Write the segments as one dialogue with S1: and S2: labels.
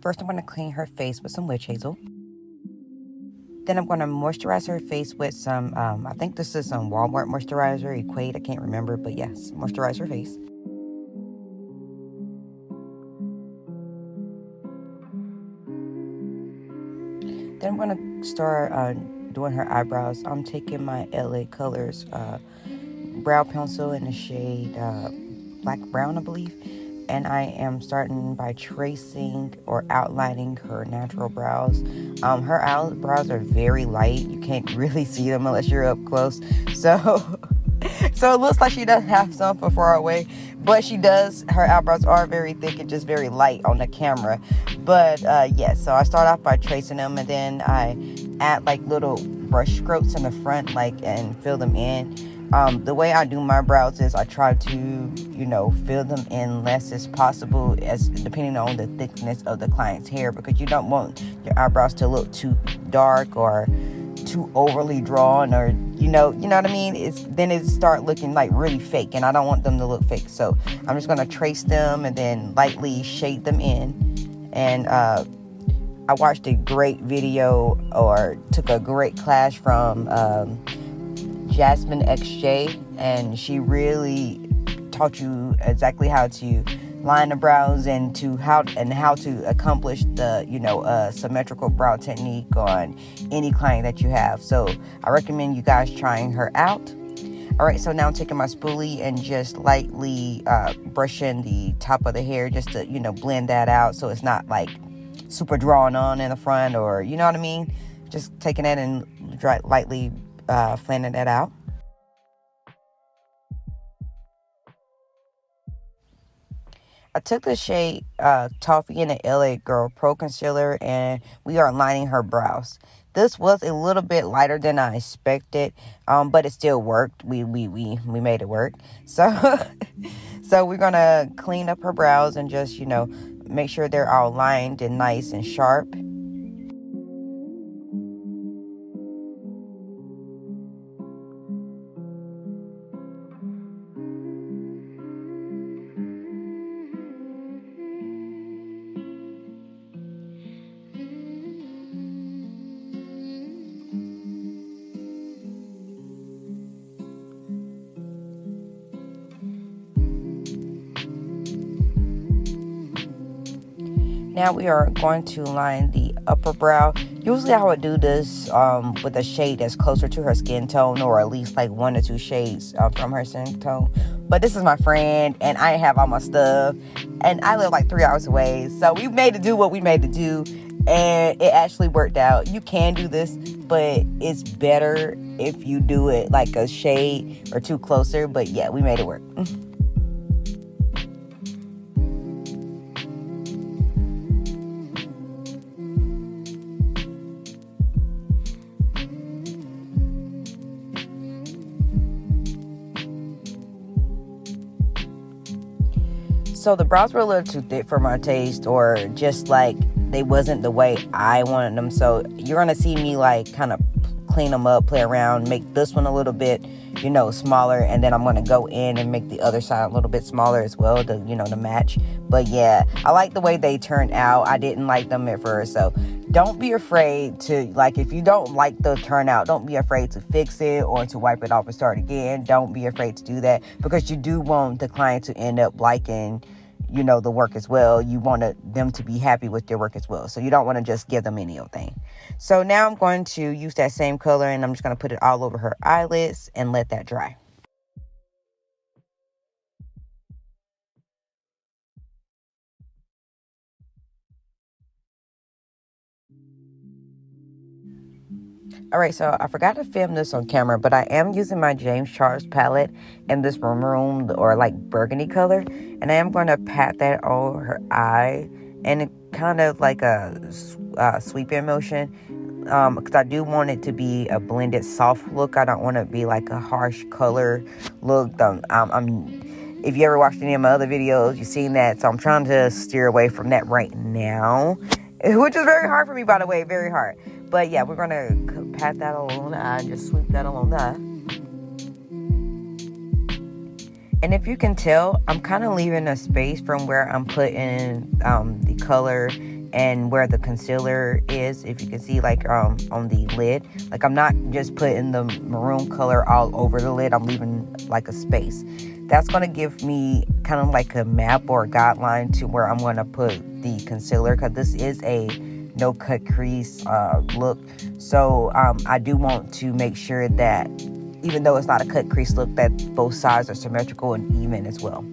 S1: First, I'm going to clean her face with some witch hazel. Then I'm going to moisturize her face with some, I think this is some Walmart moisturizer, Equate, I can't remember, but yes, moisturize her face. Then I'm going to start doing her eyebrows. I'm taking my LA Colors brow pencil in the shade Black Brown, I believe. And I am starting by tracing or outlining her natural brows. Her eyebrows are very light. You can't really see them unless you're up close. So it looks like she doesn't have some from far away. But she does. Her eyebrows are very thick and just very light on the camera. But yes, so I start off by tracing them. And then I add like little brush strokes in the front and fill them in. The way I do my brows is I try to, fill them in less as possible, as depending on the thickness of the client's hair, because you don't want your eyebrows to look too dark or too overly drawn, or you know what I mean. Then it start looking like really fake, and I don't want them to look fake. So I'm just gonna trace them and then lightly shade them in. And I watched a great video or took a great class from Jasmine XJ, and she really taught you exactly how to line the brows and how to accomplish the symmetrical brow technique on any client that you have. So I recommend you guys trying her out. All right, so now I'm taking my spoolie and just lightly brushing the top of the hair just to blend that out, so it's not like super drawn on in the front, or you know what I mean. Just taking that and lightly flattening that out. I took the shade Toffee in the LA Girl Pro Concealer, and we are lining her brows. This was a little bit lighter than I expected, but it still worked. We made it work. So so we're gonna clean up her brows and just make sure they're all lined and nice and sharp. Now we are going to line the upper brow. Usually I would do this with a shade that's closer to her skin tone, or at least like 1 or 2 shades from her skin tone. But this is my friend, and I have all my stuff, and I live like 3 hours away. So we made it do what we made to do, and it actually worked out. You can do this, but it's better if you do it like a shade or 2 closer. But yeah, we made it work. So the brows were a little too thick for my taste, or just like they wasn't the way I wanted them. So you're going to see me like kind of clean them up, play around, make this one a little bit, smaller. And then I'm going to go in and make the other side a little bit smaller as well to, to match. But yeah, I like the way they turned out. I didn't like them at first. So don't be afraid to, if you don't like the turnout, don't be afraid to fix it or to wipe it off and start again. Don't be afraid to do that, because you do want the client to end up liking the work as well. You want them to be happy with their work as well. So you don't want to just give them any old thing. So now I'm going to use that same color, and I'm just going to put it all over her eyelids and let that dry. All right, so I forgot to film this on camera, but I am using my James Charles palette in this maroon or like burgundy color, and I am going to pat that over her eye, and it kind of like a sweeping motion, because I do want it to be a blended soft look. I don't want it to be like a harsh color look. If you ever watched any of my other videos, you've seen that, so I'm trying to steer away from that right now, which is very hard for me, by the way, very hard. But yeah, we're going to pat that along the eye and just sweep that along the eye. And if you can tell, I'm kind of leaving a space from where I'm putting the color and where the concealer is. If you can see, like, on the lid, like, I'm not just putting the maroon color all over the lid. I'm leaving like a space. That's going to give me kind of like a map or a guideline to where I'm going to put the concealer, because this is a no cut crease look. So I do want to make sure that even though it's not a cut crease look, that both sides are symmetrical and even as well.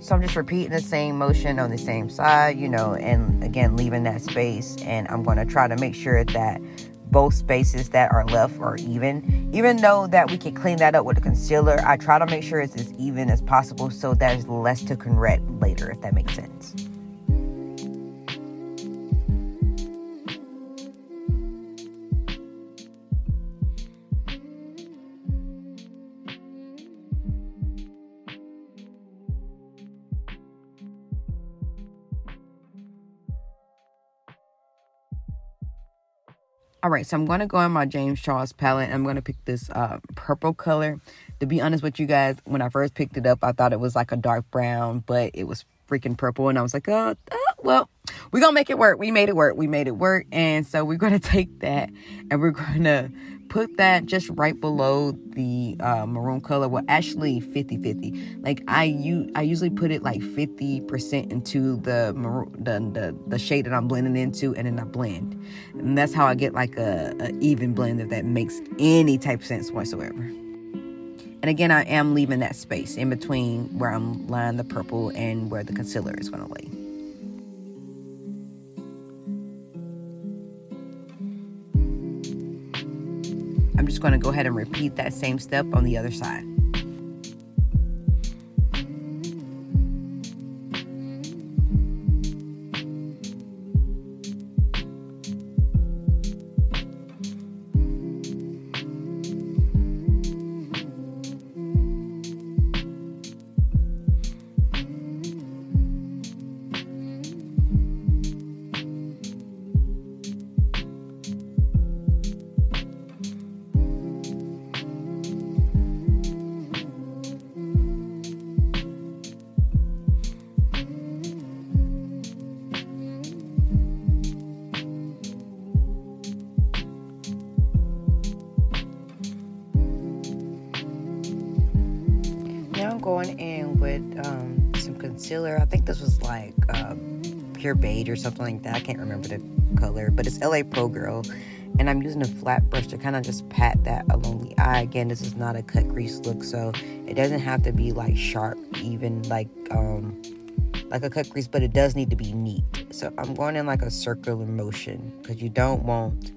S1: So I'm just repeating the same motion on the same side, and again, leaving that space. And I'm going to try to make sure that both spaces that are left are even though that we can clean that up with the concealer. I try to make sure it's as even as possible so there's less to correct later, if that makes sense. All right, so I'm going to go in my James Charles palette. I'm going to pick this purple color. To be honest with you guys, when I first picked it up, I thought it was like a dark brown, but it was freaking purple. And I was like, well, we're going to make it work. We made it work. And so we're going to take that and we're going to put that just right below the maroon color. Well, actually 50-50. Like I usually put it like 50% into the maroon, the shade that I'm blending into, and then I blend. And that's how I get like a even blend, if that makes any type of sense whatsoever. And again, I am leaving that space in between where I'm laying the purple and where the concealer is going to lay. I'm just going to go ahead and repeat that same step on the other side. Now I'm going in with some concealer. I think this was like pure beige or something like that. I can't remember the color, but it's LA Pro Girl. And I'm using a flat brush to kind of just pat that along the eye. Again, this is not a cut crease look, so it doesn't have to be like sharp, even like a cut crease, but it does need to be neat. So I'm going in like a circular motion, because you don't want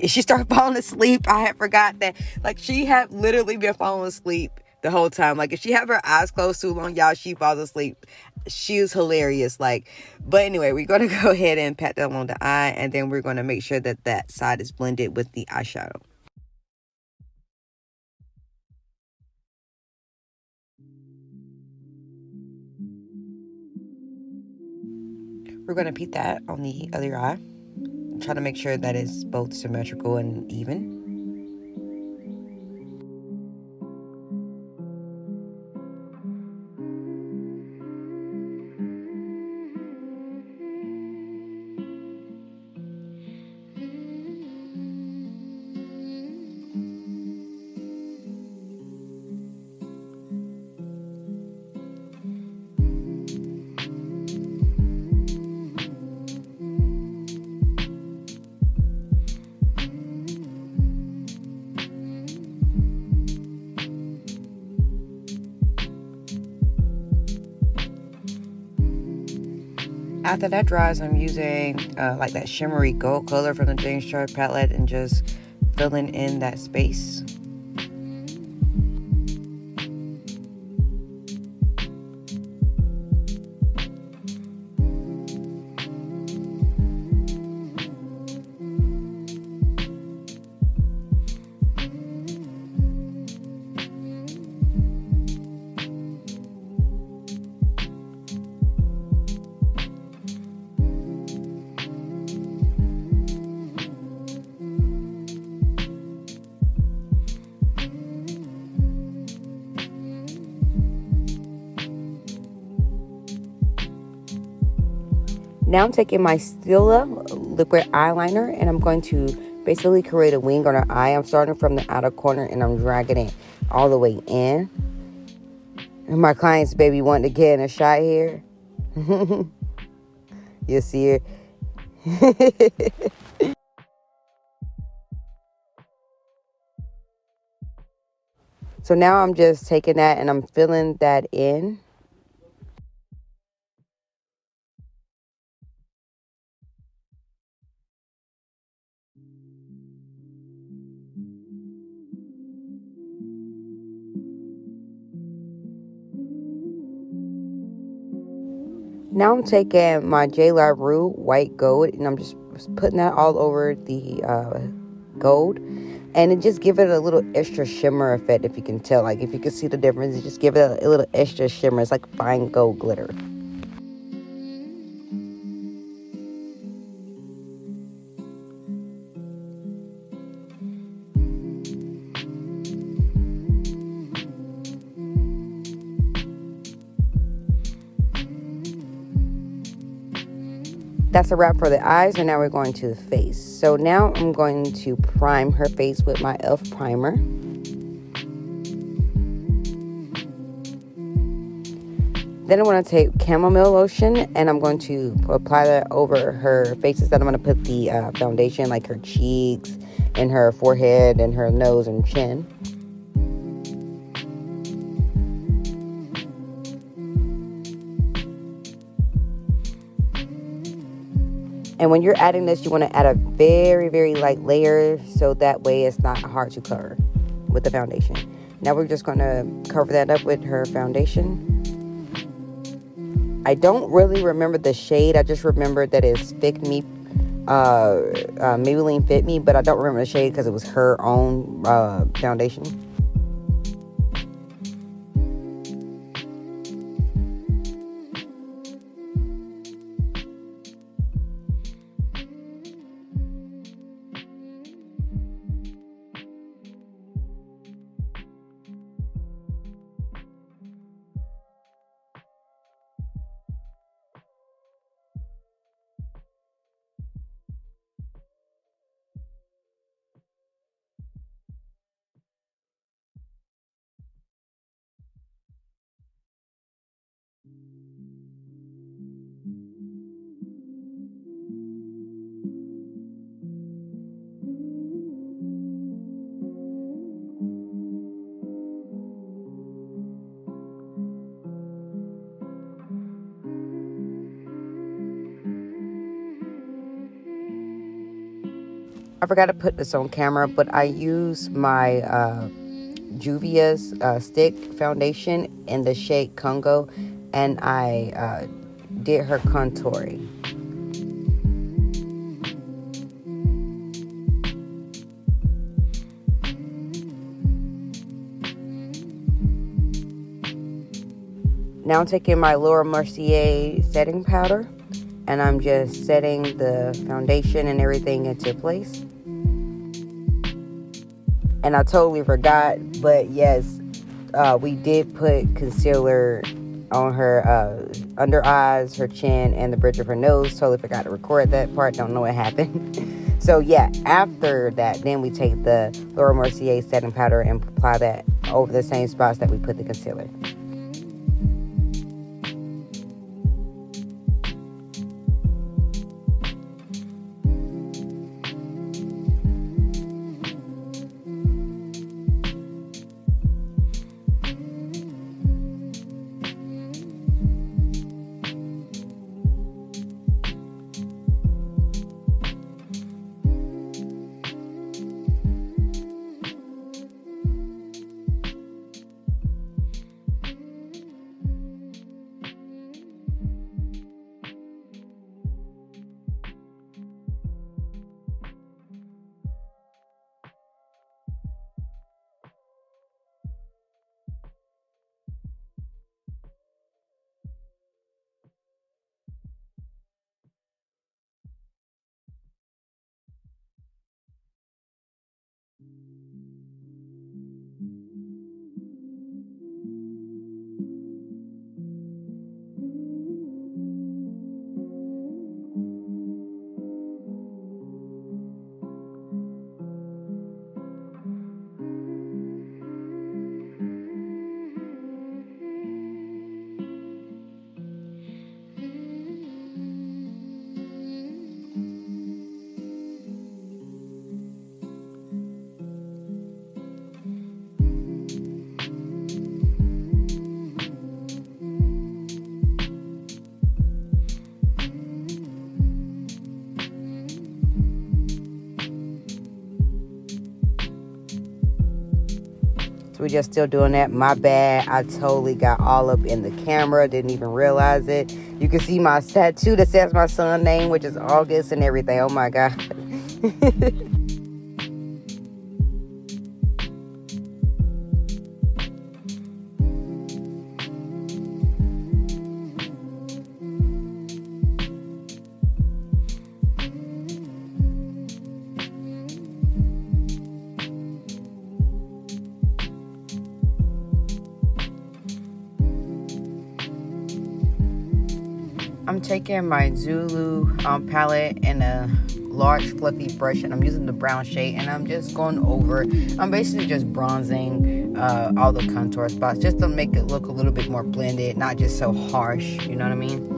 S1: she started falling asleep. I had forgot that, like, she had literally been falling asleep the whole time. Like, if she have her eyes closed too long, y'all, she falls asleep. She is hilarious. Like, but anyway, we're going to go ahead and pat that along the eye, and then we're going to make sure that that side is blended with the eyeshadow. We're going to repeat that on the other eye. Try to make sure that it's both symmetrical and even. After that dries, I'm using like that shimmery gold color from the James Charles palette and just filling in that space. Now I'm taking my Stila liquid eyeliner and I'm going to basically create a wing on her eye. I'm starting from the outer corner and I'm dragging it all the way in. And my client's baby wanted to get in a shot here. You see her. So now I'm just taking that and I'm filling that in. Now I'm taking my J. LaRue white gold and I'm just putting that all over the gold. And it just give it a little extra shimmer effect, if you can tell. Like, if you can see the difference, it just give it a little extra shimmer. It's like fine gold glitter. That's a wrap for the eyes, and now we're going to the face. So now I'm going to prime her face with my e.l.f. primer. Then I'm going to take chamomile lotion, and I'm going to apply that over her faces. Then I'm going to put the foundation, like her cheeks, and her forehead, and her nose and chin. And when you're adding this, you want to add a very, very light layer so that way it's not hard to cover with the foundation. Now we're just going to cover that up with her foundation. I don't really remember the shade. I just remember that it's Fit Me, Maybelline Fit Me, but I don't remember the shade because it was her own foundation. I forgot to put this on camera, but I use my Juvia's stick foundation in the shade Congo, and I did her contouring. Now I'm taking my Laura Mercier setting powder, and I'm just setting the foundation and everything into place. And I totally forgot, but yes, we did put concealer on her under eyes, her chin, and the bridge of her nose. Totally forgot to record that part. Don't know what happened. So yeah, after that, then we take the Laura Mercier setting powder and apply that over the same spots that we put the concealer. So we're just still doing that. My bad. I totally got all up in the camera. Didn't even realize it. You can see my tattoo that says my son's name, which is August and everything. Oh my God. I'm taking my Zulu palette and a large fluffy brush, and I'm using the brown shade, and I'm just going over. I'm basically just bronzing all the contour spots just to make it look a little bit more blended, not just so harsh, you know what I mean?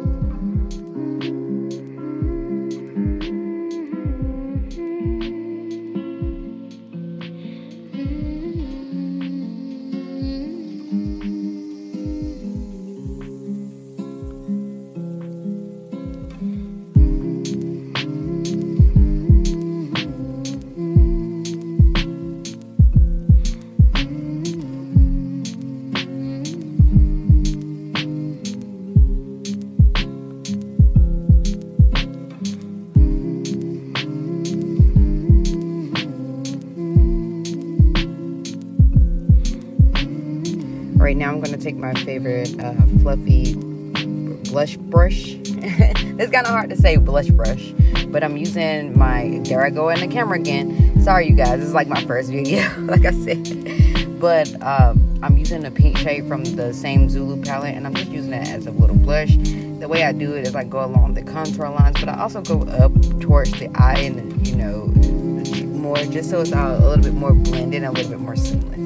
S1: Right now I'm going to take my favorite fluffy blush brush. It's kind of hard to say blush brush, but I'm using my, there I go in the camera again. Sorry you guys, this is like my first video, like I said. But I'm using a pink shade from the same Zulu palette, and I'm just using it as a little blush. The way I do it is I go along the contour lines, but I also go up towards the eye and, you know, the cheek more, just so it's all a little bit more blended and a little bit more seamless.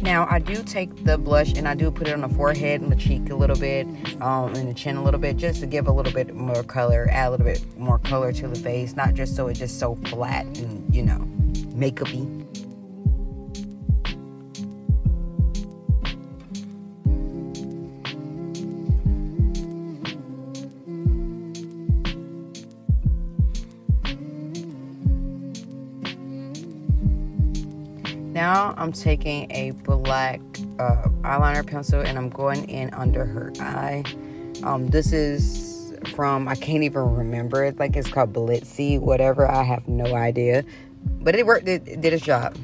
S1: Now, I do take the blush and I do put it on the forehead and the cheek a little bit, and the chin a little bit, just to give a little bit more color, add a little bit more color to the face, not just so it's just so flat and, you know, makeup-y. Now I'm taking a black eyeliner pencil and I'm going in under her eye. This is from, I can't even remember it. Like, it's called Blitzy, whatever. I have no idea. But it worked. It did its job.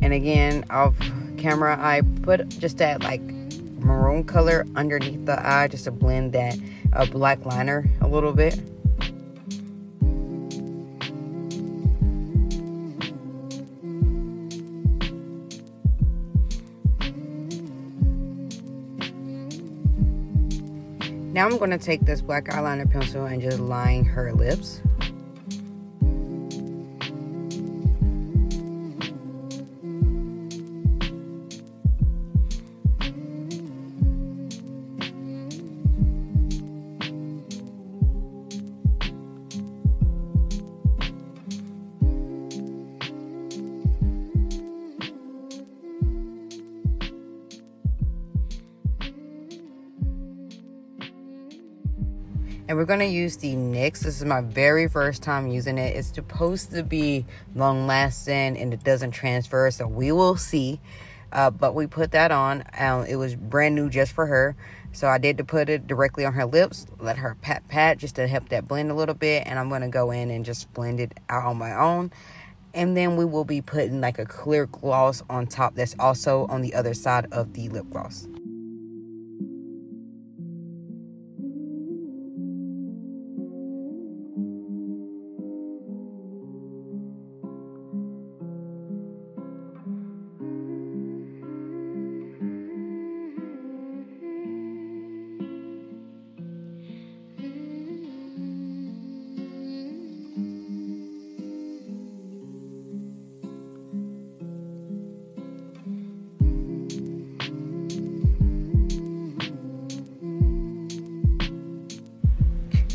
S1: And again, off camera, I put just that like maroon color underneath the eye just to blend that black liner a little bit. Now I'm going to take this black eyeliner pencil and just line her lips. And we're going to use the NYX. This is my very first time using it. It's supposed to be long lasting and it doesn't transfer, so we will see. But we put that on. It was brand new just for her. So I did to put it directly on her lips, let her pat just to help that blend a little bit. And I'm going to go in and just blend it out on my own. And then we will be putting like a clear gloss on top that's also on the other side of the lip gloss.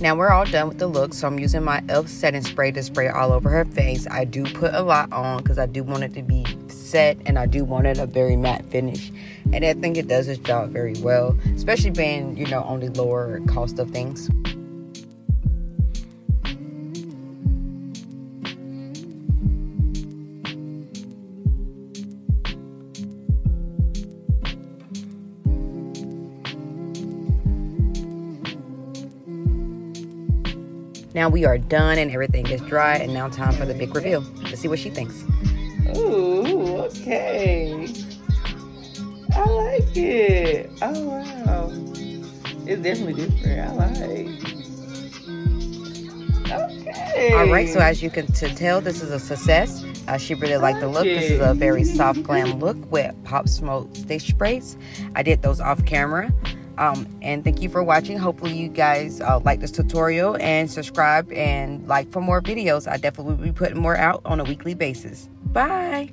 S1: Now we're all done with the look, so I'm using my e.l.f. setting spray to spray all over her face. I do put a lot on because I do want it to be set and I do want it a very matte finish. And I think it does its job very well, especially being, you know, on the lower cost of things. Now we are done and everything is dry, and now time for the big reveal. Let's see what she thinks.
S2: Ooh, okay. I like it. Oh, wow. It's definitely different. I like. Okay.
S1: All right, so as you can tell, this is a success. She really liked the look. This is a very soft glam look with Pop Smoke stitch sprays. I did those off camera. And thank you for watching. Hopefully you guys like this tutorial and subscribe and like for more videos. I definitely will be putting more out on a weekly basis. Bye.